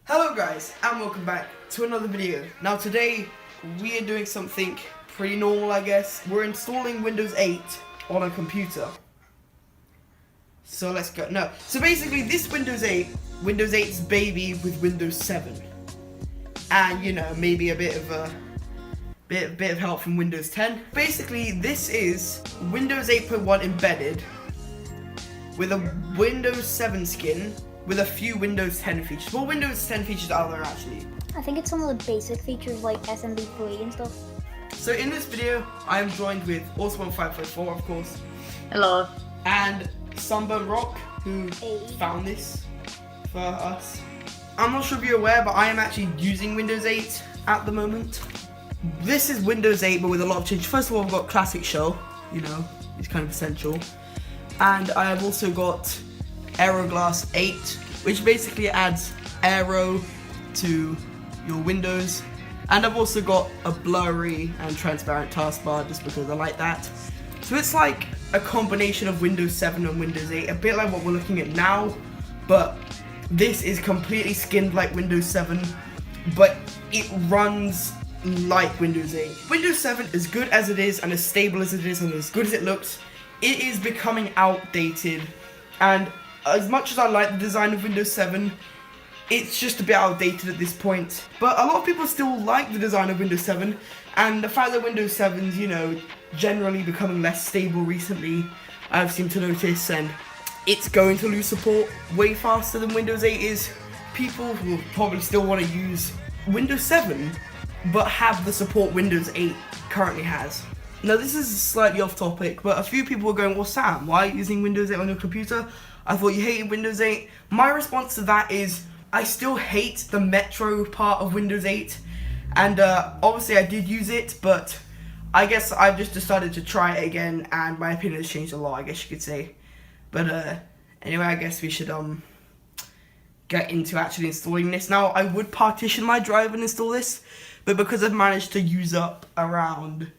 Hello guys, and welcome back to another video. Now today, we are doing something pretty normal, I guess. We're installing Windows 8 on a computer. So let's go. No, so basically this Windows 8's baby with Windows 7. And you know, maybe a bit of help from Windows 10. Basically, this is Windows 8.1 embedded with a Windows 7 skin with a few Windows 10 features. What Windows 10 features are there actually? I think it's some of the basic features like SMB3 and stuff. So in this video, I am joined with Awesome1554, of course. Hello. And Sunburn Rock, who found this for us. I'm not sure if you're aware, but I am actually using Windows 8 at the moment. This is Windows 8, but with a lot of change. First of all, I've got Classic Shell, you know, it's kind of essential. And I have also got Aeroglass 8, which basically adds aero to your windows. And I've also got a blurry and transparent taskbar just because I like that. So it's like a combination of Windows 7 and Windows 8, a bit like what we're looking at now, but this is completely skinned like Windows 7, but it runs like Windows 8. Windows 7, as good as it is and as stable as it is and as good as it looks, it is becoming outdated. And as much as I like the design of Windows 7, it's just a bit outdated at this point. But a lot of people still like the design of Windows 7, and the fact that Windows 7's, you know, generally becoming less stable recently, I've seemed to notice, and it's going to lose support way faster than Windows 8 is. People will probably still want to use Windows 7, but have the support Windows 8 currently has. Now this is slightly off topic, but a few people were going, well Sam, why are you using Windows 8 on your computer? I thought you hated Windows 8. My response to that is, I still hate the Metro part of Windows 8. And obviously I did use it, but I guess I've just decided to try it again, and my opinion has changed a lot, I guess you could say. But anyway, I guess we should get into actually installing this. Now, I would partition my drive and install this, but because I've managed to use up around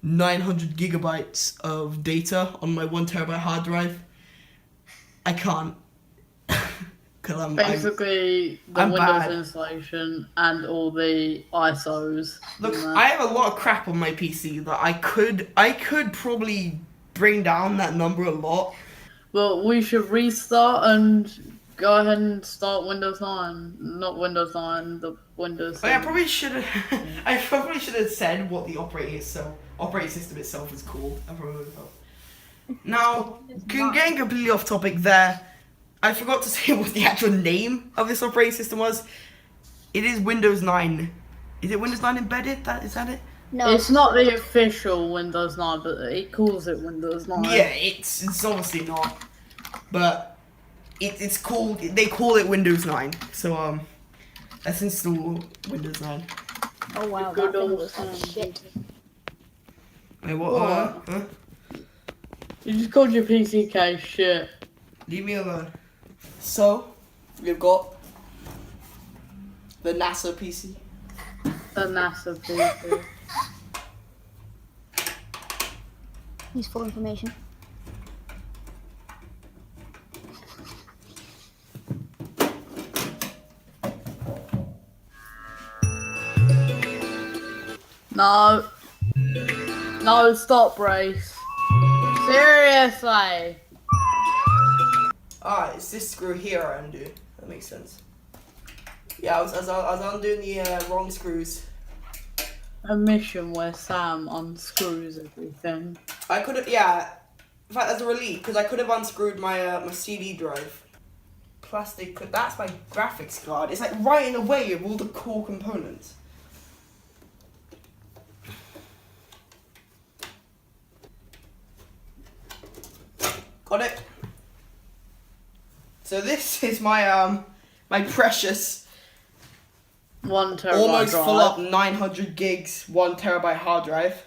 900 gigabytes of data on my 1 terabyte hard drive, I can't. Cause I'm Basically, the I'm Windows bad. installation and all the ISOs. Look, I have a lot of crap on my PC that I could probably bring down that number a lot. Well, we should restart and go ahead and start Windows 9. Not Windows 9, the Windows 7. I probably should have. I probably should have said what the operating system itself is called. I probably would have. Now, getting completely off topic there, I forgot to say what the actual name of this operating system was. It is Windows 9. Is it Windows 9 embedded? Is that it? No, It's not the official Windows 9, but it calls it Windows 9. Yeah, it's obviously not. But it's called. They call it Windows 9. So let's install Windows 9. Oh wow, Good that thing old was Sam. shit. Wait, what? What? Huh? You just called your PC case shit. Leave me alone. So, we've got the NASA PC. The NASA PC. Useful information. No. No, stop, Brace. Seriously. Ah, it's this screw here I undo. That makes sense. Yeah, I was undoing the wrong screws. A mission where Sam unscrews everything. I could have, yeah. In fact, that's a relief because I could have unscrewed my my CD drive. Plastic. That's my graphics card. It's like right in the way of all the cool components. Got it. So this is my my precious 1 terabyte almost drive. full up 900 gigs 1 terabyte hard drive.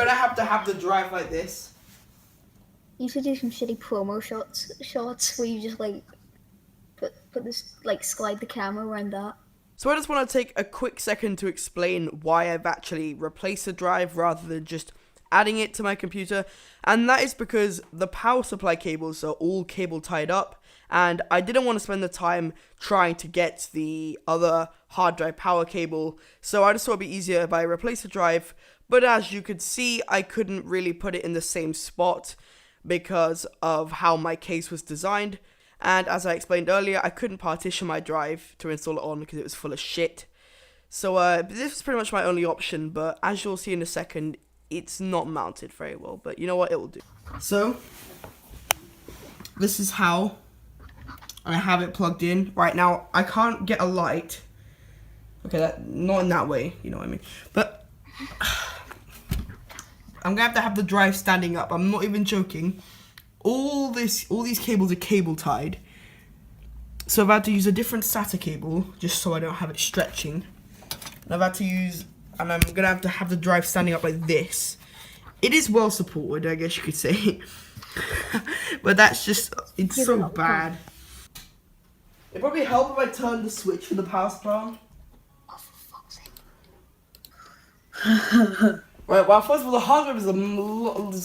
gonna have to have the drive like this. You should do some shitty promo shots where you just like put this like slide the camera around that. So I just want to take a quick second to explain why I've actually replaced the drive rather than just adding it to my computer, and that is because the power supply cables are all cable tied up, and I didn't want to spend the time trying to get the other hard drive power cable, so I just thought it'd be easier if I replace the drive. But as you could see, I couldn't really put it in the same spot because of how my case was designed, and as I explained earlier, I couldn't partition my drive to install it on because it was full of shit. So this is pretty much my only option, but as you'll see in a second, it's not mounted very well, but you know what, it will do. So this is how I have it plugged in. Right now, I can't get a light. Okay, not in that way, you know what I mean. But I'm gonna have the drive standing up. I'm not even joking. All these cables are cable tied. So I've had to use a different SATA cable just so I don't have it stretching. And I'm gonna have the drive standing up like this. It is well supported, I guess you could say. But that's just, it's so bad. It'd probably help if I turned the switch for the power supply on. Oh, for fuck's sake. Right, well, first of all, the hardware is a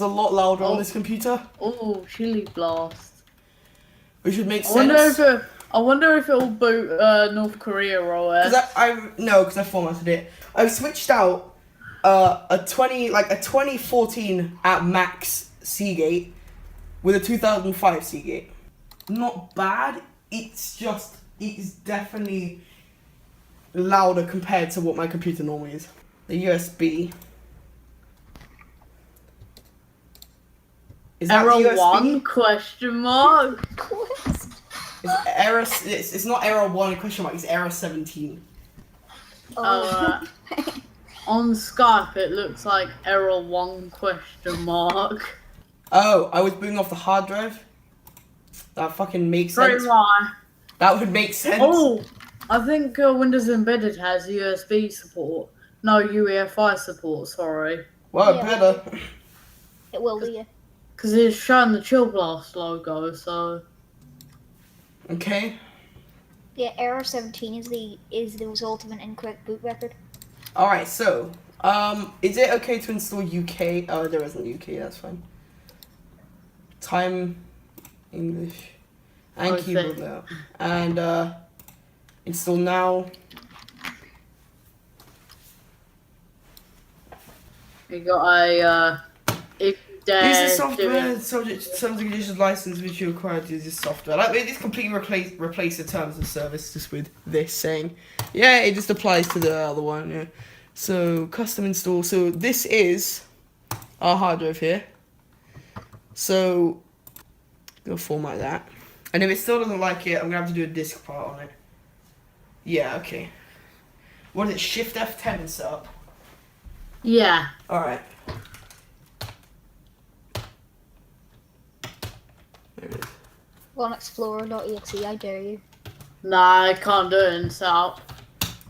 lot louder on this computer. Oh, chili blast. Which would make sense. I wonder if it'll boot North Korea or Because because I formatted it. I've switched out a 2014 at max Seagate with a 2005 Seagate. Not bad. It's definitely louder compared to what my computer normally is. The USB. Is that error the USB? 1 question mark? It's not error 1 question mark, it's error 17. Oh. On Skype it looks like error 1 question mark. Oh, I was booting off the hard drive? That fucking makes sense. Why? That would make sense. Oh, I think Windows Embedded has USB support. No, UEFI support, sorry. Well, Yeah. better. It will be, yeah. Because it's showing the Chill Blast logo, so... Okay. Yeah, error 17 is the result of an incorrect boot record. Alright, so, is it okay to install UK? Oh, there isn't UK, that's fine. Time, English, and Okay. keyboard layout. And, install now. You got a, if Use the they're software doing- subject to terms and conditions license which you require to use this software. Like, it just completely replace the terms of service just with this saying, yeah, it just applies to the other one. Yeah. So custom install. So this is our hard drive here. So go format that. And if it still doesn't like it, I'm gonna have to do a disk part on it. Yeah, okay. What is it? Shift F10 and set up. Yeah. All right. There it is. Run explorer.exe, I dare you. Nah, I can't do it in setup.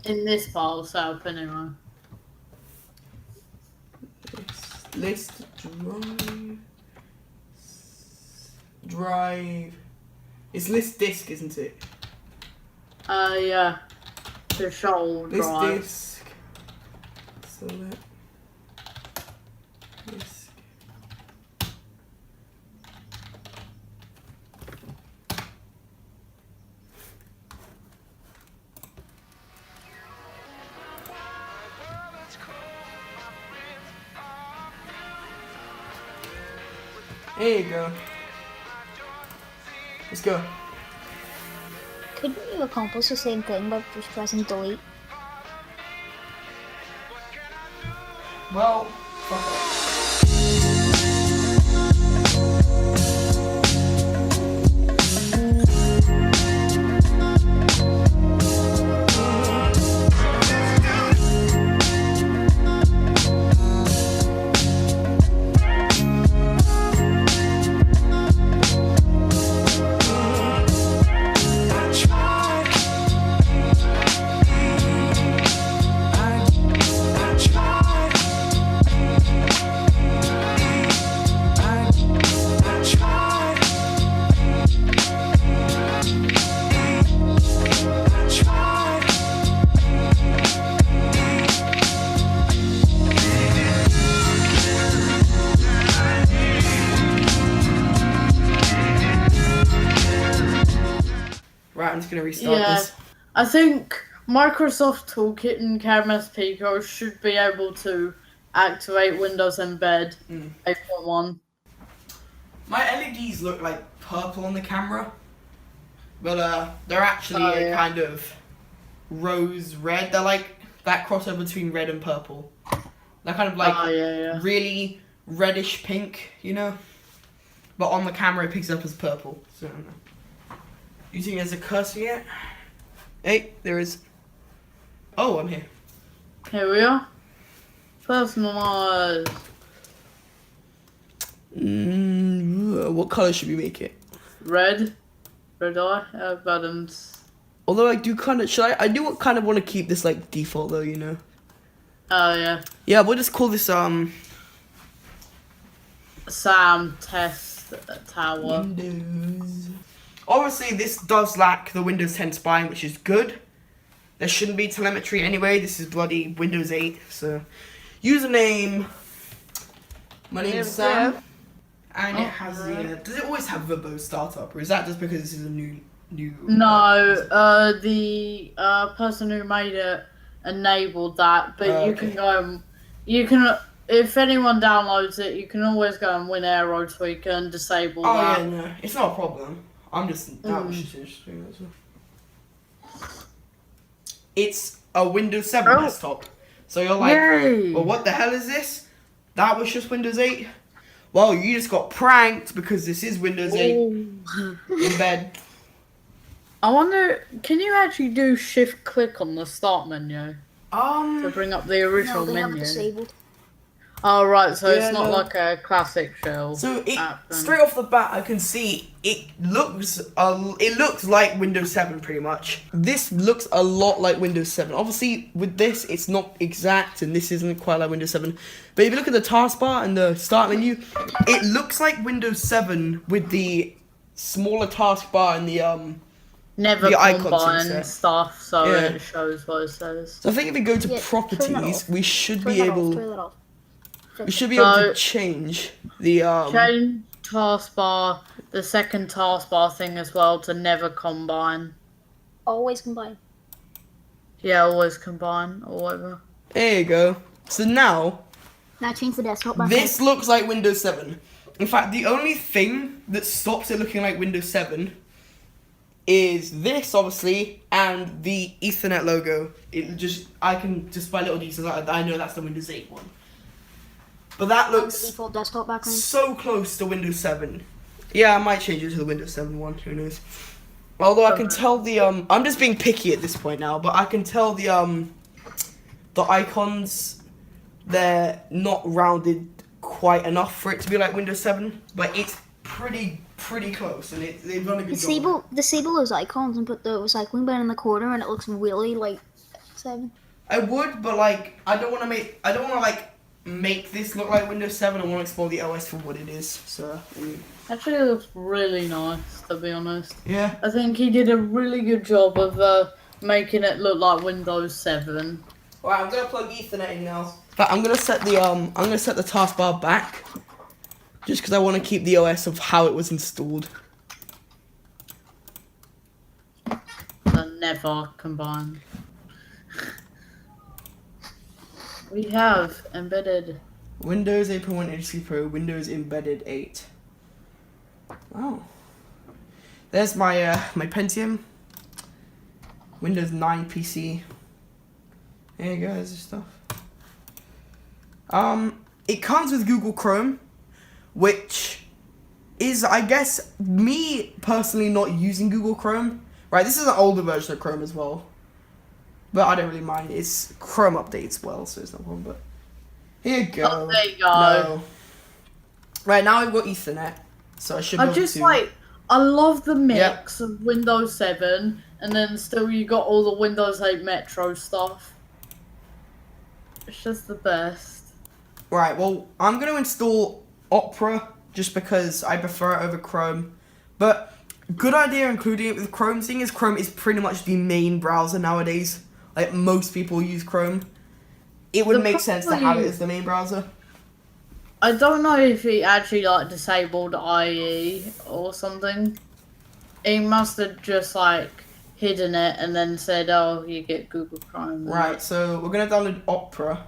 In this file setup anyway. List drive. It's list disk, isn't it? Yeah. The shoal List drive. disk. Select disk. There you go. Let's go. Couldn't you accomplish the same thing by just pressing delete? Well, fuck off. Right, I'm just gonna restart Yeah. this. I think Microsoft Toolkit and KMS Pico should be able to activate Windows Embed 8.1. My LEDs look like purple on the camera, but they're actually Oh, a yeah. kind of rose red. They're like that crossover between red and purple. They're kind of like Oh, yeah. really reddish pink, you know. But on the camera, it picks up as purple. So I don't know. You think there's a cursor yet? Hey, there is. Oh, I'm here. Here we are. Personalized. What color should we make it? Red. Red eye. Buttons. Although I do kind of, I do kind of want to keep this like default though, you know. Oh, yeah. Yeah, we'll just call this Sam Test Tower. Windows. Obviously, this does lack the Windows 10 spine, which is good. There shouldn't be telemetry anyway. This is bloody Windows 8. So, username. My name is Sam, and it has the. Does it always have Verbo Startup, or is that just because this is a new? No, the person who made it enabled that, but you can go. You can. If anyone downloads it, you can always go and win Aero Tweak and disable that. Oh yeah, no, it's not a problem. I'm just that was just interesting. That's all. It's a Windows 7 desktop, so you're like, Yay! well, what the hell is this? That was just Windows 8. Well, you just got pranked because this is Windows 8 in bed. I wonder, can you actually do shift click on the start menu to bring up the original No, they have it menu? disabled. Oh right, so Yeah, it's not no. like a classic shell. So it app then. straight off the bat, I can see it looks like Windows 7 pretty much. This looks a lot like Windows 7. Obviously, with this, it's not exact, and this isn't quite like Windows 7. But if you look at the taskbar and the start menu, it looks like Windows 7 with the smaller taskbar and the Never the icons combine instead. stuff, so Yeah. it shows what it says. So I think if we go to Yeah, turn that properties, off. we should Turn be that off, able. turn that off. We should be able to So- change the Change taskbar, the second taskbar thing as well to never combine. Always combine. Yeah, always combine or whatever. There you go. So now Now change the desktop back. this looks like Windows 7. In fact, the only thing that stops it looking like Windows 7 is this, obviously, and the Ethernet logo. I can just by little details, I know that's the Windows 8 one. But that The looks default desktop background. so close to Windows 7. Yeah, I might change it to the Windows 7 one. Who knows? Although I can tell the I'm just being picky at this point now, but I can tell the icons, they're not rounded quite enough for it to be like Windows 7, but it's pretty close, and they've done a good job. Disable those icons and put the recycling bin in the corner, and it looks really like 7. I would, but like I don't want to make this look like Windows 7. I want to explore the OS for what it is. So Actually, it looks really nice, to be honest. yeah. I think he did a really good job of making it look like Windows 7. Alright, I'm gonna plug Ethernet in now. But I'm gonna set the taskbar back, just because I want to keep the OS of how it was installed. So never combine. We have embedded. Windows 8.1 HP Pro, Windows Embedded 8. Oh. There's my my Pentium. Windows 9 PC. There you go, there's the stuff. It comes with Google Chrome, which is, I guess, me personally not using Google Chrome. Right, this is an older version of Chrome as well. But I don't really mind. It's Chrome updates well, so it's no problem. But here you go. Oh, there you go. No. Right, now I've got Ethernet, so I should be I able just to... like, I love the mix of Windows 7 and then still you got all the Windows 8 Metro stuff. It's just the best. Right, well, I'm going to install Opera just because I prefer it over Chrome. But good idea including it with Chrome, seeing as Chrome is pretty much the main browser nowadays. Like, most people use Chrome. It would make sense to have it as the main browser. I don't know if he actually like disabled IE or something. He must have just like hidden it and then said, "Oh, you get Google Chrome." Right, so we're gonna download Opera.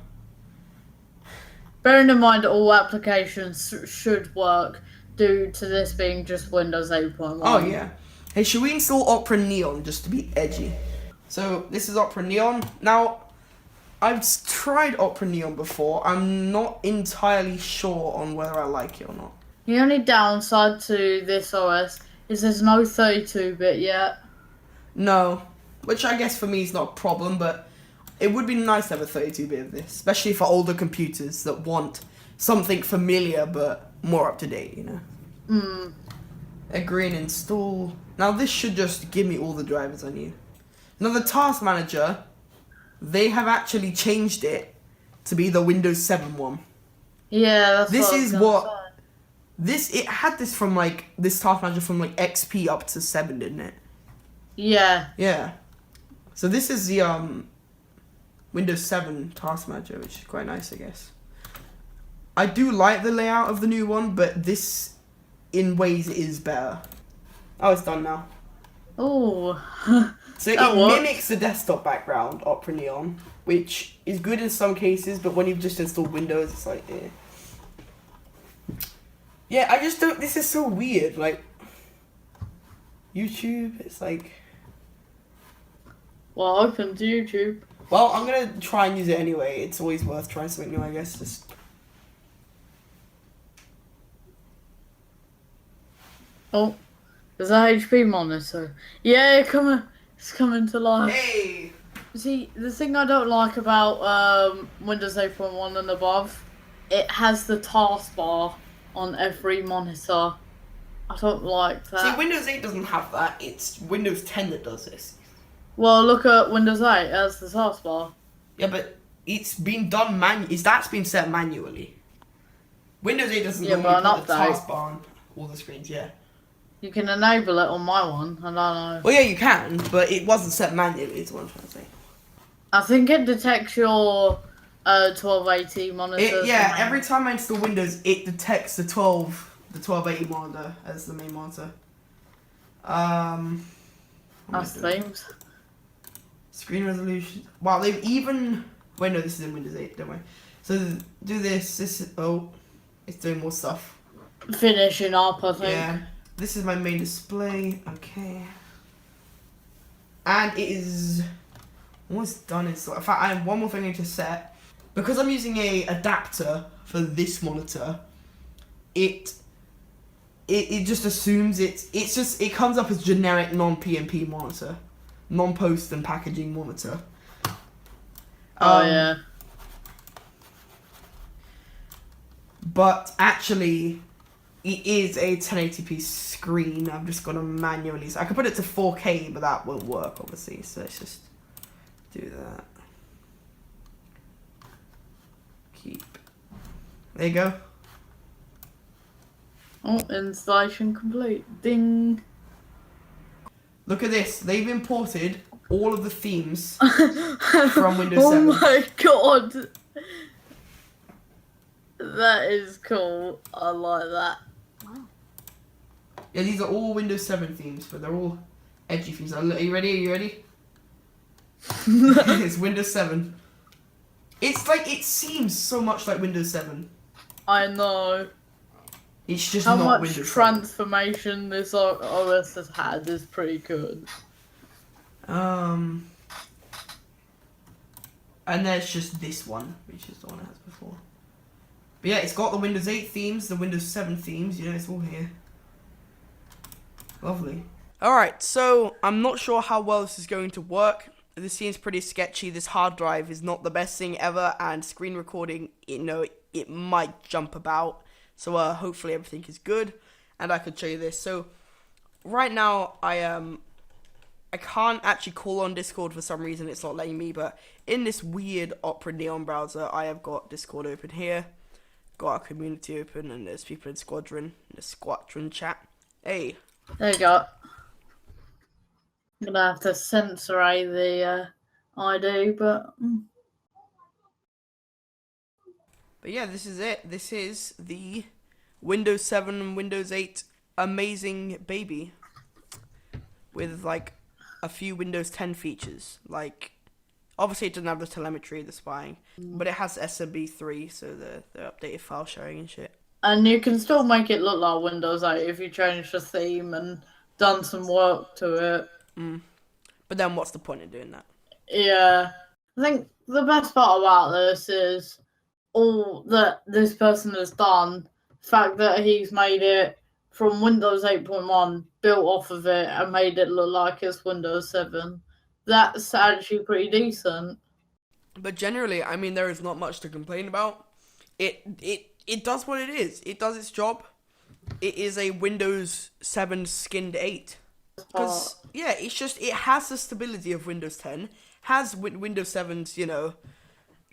Bearing in mind all applications should work due to this being just Windows 8.1. Oh yeah. Hey, should we install Opera Neon just to be edgy? So this is Opera Neon. Now, I've tried Opera Neon before. I'm not entirely sure on whether I like it or not. The only downside to this OS is there's no 32-bit yet. No, which I guess for me is not a problem, but it would be nice to have a 32-bit of this, especially for older computers that want something familiar but more up to date, you know. Agree and install. Now this should just give me all the drivers I need. Now the Task Manager, they have actually changed it to be the Windows 7 one. Yeah, that's This what I was is gonna what- say. It had this from like, this Task Manager from like XP up to 7, didn't it? Yeah. Yeah. So this is the Windows 7 Task Manager, which is quite nice, I guess. I do like the layout of the new one, but this, in ways, is better. Oh, it's done now. Oh. So That it works. mimics the desktop background, Opera Neon, which is good in some cases, but when you've just installed Windows, it's like, eh. Yeah, I just don't, this is so weird, like, YouTube, it's like, Well, open to YouTube. well, I'm gonna try and use it anyway, it's always worth trying something new, I guess, just, Oh, there's a HP monitor. Yeah, it's coming to life. hey! See, the thing I don't like about Windows 8.1 and above, it has the taskbar on every monitor. I don't like that. See, Windows 8 doesn't have that, it's Windows 10 that does this. Well, look at Windows 8 as the taskbar. Yeah, but it's been done that's been set manually. Windows 8 doesn't Yeah, normally but put the an update. taskbar on all the screens, yeah. You can enable it on my one. I don't know. Well, yeah, you can, but it wasn't set manually, is what I'm trying to say. I think it detects your 1280 monitors. Yeah, every time I install Windows, it detects the 1280 monitor as the main monitor. What am I That's doing? themes. Screen resolution. Wow, they've even... Wait, no, this is in Windows 8, don't worry. So, do this, oh, it's doing more stuff. Finishing up, I think. Yeah. This is my main display. Okay. And it is almost done. In fact, I have one more thing I need to set. Because I'm using a adapter for this monitor, it just assumes it comes up as generic non-PMP monitor, non-post and packaging monitor. Yeah. But actually, it is a 1080p screen. I'm just gonna manually. I can put it to 4K, but that won't work, obviously. So let's just do that. Keep. There you go. Oh, installation complete. Ding. Look at this. They've imported all of the themes from Windows 7. Oh my god. That is cool. I like that. Yeah, these are all Windows 7 themes, but they're all edgy themes. Are you ready? Are you ready? It's Windows 7. It's like, it seems so much like Windows 7. I know. It's just How not much Windows 7. transformation this OS has had is pretty good. And there's just this one, which is the one it has before. But yeah, it's got the Windows 8 themes, the Windows 7 themes, you know, it's all here. Lovely. Alright, so I'm not sure how well this is going to work. This seems pretty sketchy. This hard drive is not the best thing ever, and screen recording, it might jump about. So hopefully everything is good, and I could show you this. So right now, I can't actually call on Discord for some reason. It's not letting me, but in this weird Opera Neon browser, I have got Discord open here. Got our community open, and there's people in Squadron, in the Squadron chat. Hey. There you go. I'm gonna have to censor the ID, but yeah, this is it. This is the Windows 7 and Windows 8 amazing baby. With like a few Windows 10 features. Like, obviously it doesn't have the telemetry, the spying, but it has SMB3, so the updated file sharing and shit. And you can still make it look like Windows 8 if you change the theme and done some work to it. But then what's the point of doing that? Yeah. I think the best part about this is all that this person has done. The fact that he's made it from Windows 8.1, built off of it, and made it look like it's Windows 7. That's actually pretty decent. But generally, I mean, there is not much to complain about. It does what it is. It does its job. It is a Windows 7 skinned 8. Because, yeah, it's just, it has the stability of Windows 10. Has Windows 7's, you know,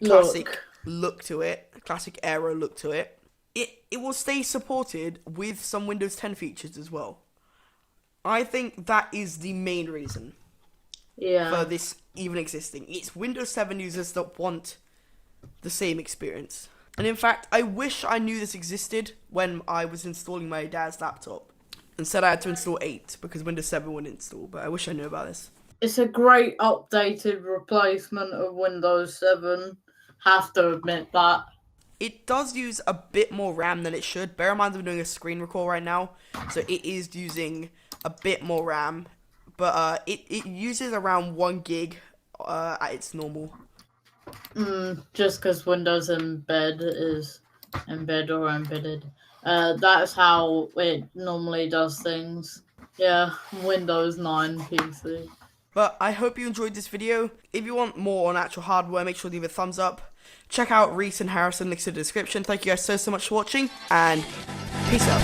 classic look to it. Classic Aero look to it. It will stay supported with some Windows 10 features as well. I think that is the main reason for this even existing. It's Windows 7 users that want the same experience. And in fact, I wish I knew this existed when I was installing my dad's laptop. Instead, I had to install 8 because Windows 7 wouldn't install, but I wish I knew about this. It's a great updated replacement of Windows 7. Have to admit that. It does use a bit more RAM than it should. Bear in mind I'm doing a screen record right now, so it is using a bit more RAM. But it uses around 1 gig at its normal. Just because Windows Embed is embed or embedded. That's how it normally does things. Yeah, Windows 9 PC. But I hope you enjoyed this video. If you want more on actual hardware, make sure to leave a thumbs up. Check out Reese and Harrison, links in the description. Thank you guys so much for watching, and peace out.